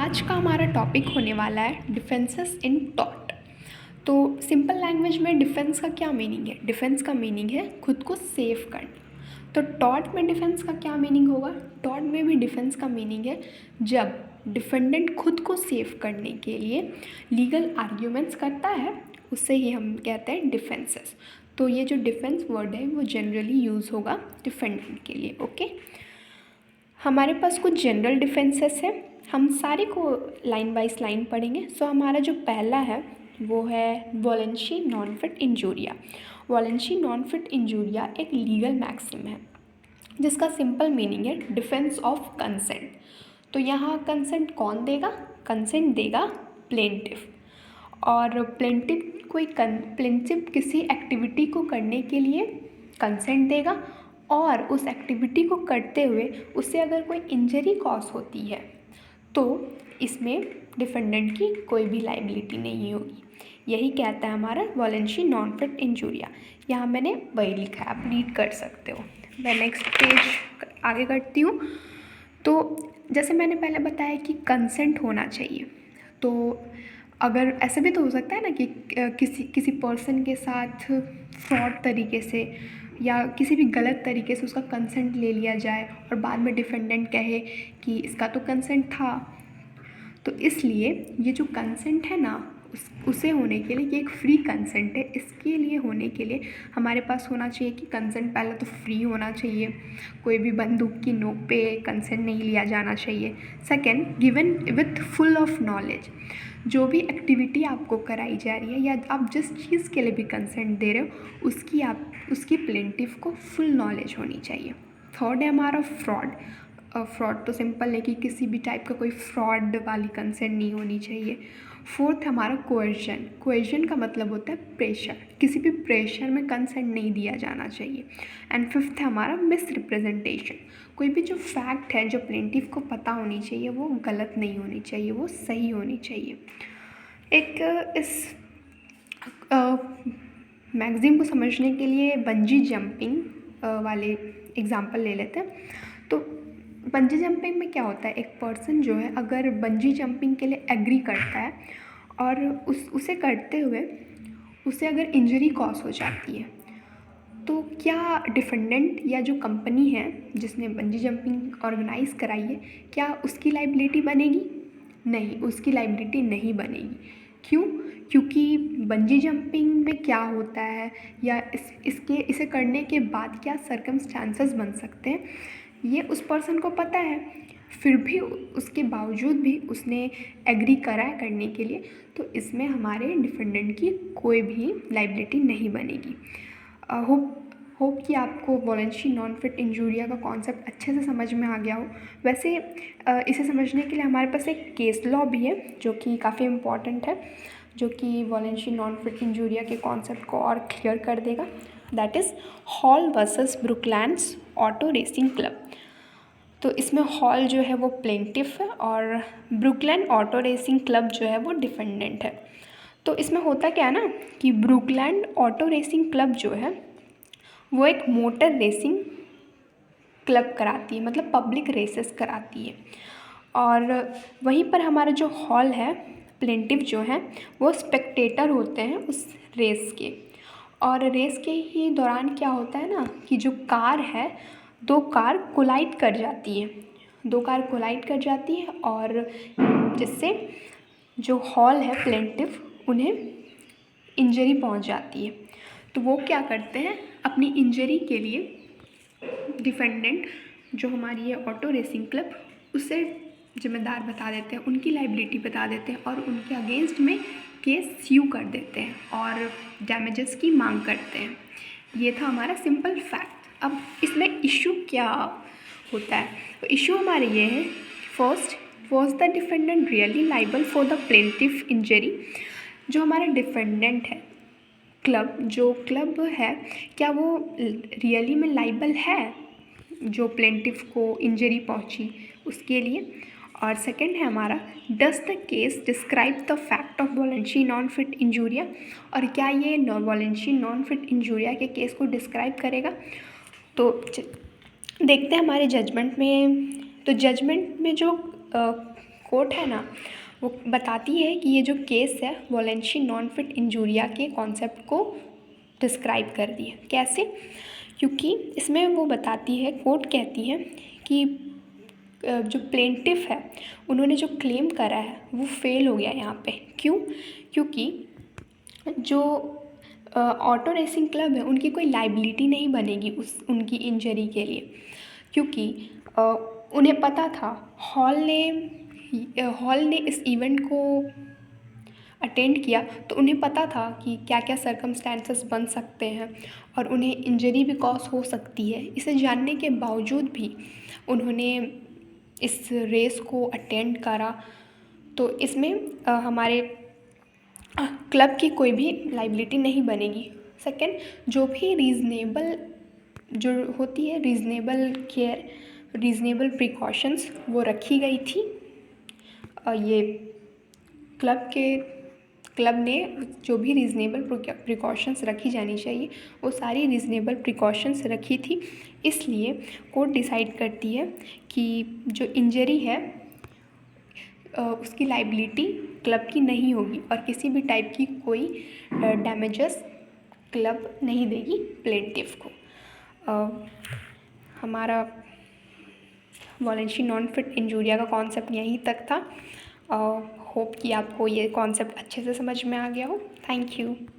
आज का हमारा टॉपिक होने वाला है डिफेंसेस इन टॉट। तो सिंपल लैंग्वेज में डिफेंस का क्या मीनिंग है? डिफेंस का मीनिंग है खुद को सेव करना। तो टॉट में डिफेंस का क्या मीनिंग होगा? टॉट में भी डिफेंस का मीनिंग है जब डिफेंडेंट खुद को सेव करने के लिए लीगल आर्ग्यूमेंट्स करता है, उससे ही हम कहते हैं डिफेंसेस। तो ये जो डिफेंस वर्ड है वो जनरली यूज़ होगा डिफेंडेंट के लिए। ओके, हमारे पास कुछ जनरल डिफेंसेस है, हम सारे को लाइन बाइज लाइन पढ़ेंगे। सो हमारा जो पहला है वो है volenti non fit injuria. Volenti non fit injuria एक लीगल मैक्सिम है जिसका सिंपल मीनिंग है डिफेंस ऑफ कंसेंट। तो यहाँ कंसेंट कौन देगा? कंसेंट देगा प्लेंटिफ। और प्लेंटिफ किसी एक्टिविटी को करने के लिए कंसेंट देगा और उस एक्टिविटी को करते हुए उससे अगर कोई इंजरी कॉज होती है तो इसमें डिफेंडेंट की कोई भी लाइबिलिटी नहीं होगी। यही कहता है हमारा वॉलेंसी नॉन फिट इंजूरिया। यहाँ मैंने वही लिखा है, आप रीड कर सकते हो। मैं नेक्स्ट पेज आगे करती हूँ। तो जैसे मैंने पहले बताया कि कंसेंट होना चाहिए, तो अगर ऐसे भी तो हो सकता है ना कि किसी पर्सन के साथ फ्रॉड तरीके से या किसी भी गलत तरीके से उसका कंसेंट ले लिया जाए और बाद में डिफेंडेंट कहे कि इसका तो कंसेंट था। तो इसलिए ये जो कंसेंट है ना उसे होने के लिए, ये एक फ्री कंसेंट है, इसके लिए होने के लिए हमारे पास होना चाहिए कि कंसेंट पहले तो फ्री होना चाहिए, कोई भी बंदूक की नोक पे कंसेंट नहीं लिया जाना चाहिए। Second, given with full of knowledge. जो भी एक्टिविटी आपको कराई जा रही है या आप जिस चीज़ के लिए भी कंसेंट दे रहे हो उसकी प्लेंटिफ को फुल नॉलेज होनी चाहिए। थर्ड है हमारा फ्रॉड। फ्रॉड तो सिंपल है कि किसी भी टाइप का कोई फ्रॉड वाली कंसेंट नहीं होनी चाहिए। फोर्थ हमारा कोएर्जन। कोएर्जन का मतलब होता है प्रेशर, किसी भी प्रेशर में कंसेंट नहीं दिया जाना चाहिए। एंड फिफ्थ है हमारा मिस रिप्रेजेंटेशन। कोई भी जो फैक्ट है जो प्लेंटिफ को पता होनी चाहिए वो गलत नहीं होनी चाहिए, वो सही होनी चाहिए। एक इस मैगज़ीन को समझने के लिए बंजी जंपिंग वाले एग्जाम्पल ले लेते हैं। तो बंजी जंपिंग में क्या होता है, एक पर्सन जो है अगर बंजी जंपिंग के लिए एग्री करता है और उसे करते हुए उसे अगर इंजरी कॉज हो जाती है तो क्या डिफेंडेंट या जो कंपनी है जिसने बंजी जंपिंग ऑर्गेनाइज कराई है, क्या उसकी लाइबिलिटी बनेगी? नहीं, उसकी लाइबिलिटी नहीं बनेगी। क्यों? क्योंकि बंजी जंपिंग में क्या होता है या इसे करने के बाद क्या सर्कमस्टांसेस बन सकते हैं ये उस पर्सन को पता है, फिर भी उसके बावजूद भी उसने एग्री करा है करने के लिए, तो इसमें हमारे डिफेंडेंट की कोई भी लाइबिलिटी नहीं बनेगी। होप कि आपको वॉलेंसी नॉन फिट इंजूरिया का कॉन्सेप्ट अच्छे से समझ में आ गया हो। वैसे इसे समझने के लिए हमारे पास एक केस लॉ भी है जो कि काफ़ी इम्पॉर्टेंट है, जो कि वॉलेंसी नॉन फिट इंजूरिया के कॉन्सेप्ट को और क्लियर कर देगा। That is Hall versus Brooklands auto racing club. तो इसमें हॉल जो है वो प्लेंटिफ है और ब्रुकलैंड ऑटो रेसिंग क्लब जो है वो डिफेंडेंट है। तो इसमें होता क्या है ना कि ब्रुकलैंड ऑटो रेसिंग क्लब जो है वो एक मोटर रेसिंग क्लब कराती है, मतलब पब्लिक रेसेस कराती है। और वहीं पर हमारा जो हॉल है प्लेंटिफ जो है वो स्पेक्टेटर होते हैं उस रेस के। और रेस के ही दौरान क्या होता है ना कि जो कार है, दो कार कोलाइड कर जाती है, दो कार कोलाइड कर जाती है और जिससे जो हॉल है प्लेंटिफ उन्हें इंजरी पहुंच जाती है। तो वो क्या करते हैं, अपनी इंजरी के लिए डिफेंडेंट जो हमारी है ऑटो रेसिंग क्लब उसे जिम्मेदार बता देते हैं, उनकी लाइबिलिटी बता देते हैं और उनके अगेंस्ट में केस स्यू कर देते हैं और डैमेजेस की मांग करते हैं। ये था हमारा सिंपल फैक्ट। अब इसमें इशू क्या होता है? तो इशू हमारे ये है, first, was the defendant really liable for the plaintiff injury? जो हमारा डिफेंडेंट है जो क्लब है, क्या वो रियली में लाइबल है जो प्लेंटिफ को इंजरी पहुंची उसके लिए? और सेकंड है हमारा, does the case describe the fact of volenti non fit injuria? और क्या ये वॉलेंसी नॉन फिट इंजूरिया के केस को डिस्क्राइब करेगा? तो देखते हैं हमारे जजमेंट में। तो जजमेंट में जो कोर्ट है ना, वो बताती है कि ये जो केस है वॉलेंसी नॉन फिट इंजूरिया के कॉन्सेप्ट को डिस्क्राइब कर दी है। कैसे? क्योंकि इसमें वो बताती है, कोर्ट कहती है कि जो प्लेंटिफ है उन्होंने जो क्लेम करा है वो फेल हो गया यहाँ पे। क्यों? क्योंकि जो ऑटो रेसिंग क्लब है उनकी कोई लाइबिलिटी नहीं बनेगी उनकी इंजरी के लिए, क्योंकि उन्हें पता था, हॉल ने इस इवेंट को अटेंड किया तो उन्हें पता था कि क्या क्या सर्कमस्टेंसेस बन सकते हैं और उन्हें इंजरी भी कॉज हो सकती है। इसे जानने के बावजूद भी उन्होंने इस रेस को अटेंड करा। तो इसमें हमारे क्लब की कोई भी लाइबिलिटी नहीं बनेगी। सेकंड, जो भी रीज़नेबल जो होती है रीज़नेबल केयर, रीज़नेबल प्रिकॉशंस वो रखी गई थी। ये क्लब ने जो भी रीज़नेबल प्रिकॉशंस रखी जानी चाहिए वो सारी रीज़नेबल प्रिकॉशंस रखी थी। इसलिए कोर्ट डिसाइड करती है कि जो इंजरी है उसकी लाइबिलिटी क्लब की नहीं होगी और किसी भी टाइप की कोई डैमेजेस क्लब नहीं देगी प्लेंटिफ को। हमारा वॉलेंसी नॉन फिट इंजूरिया का कॉन्सेप्ट यहीं तक था। होप कि आपको ये कॉन्सेप्ट अच्छे से समझ में आ गया हो। Thank you.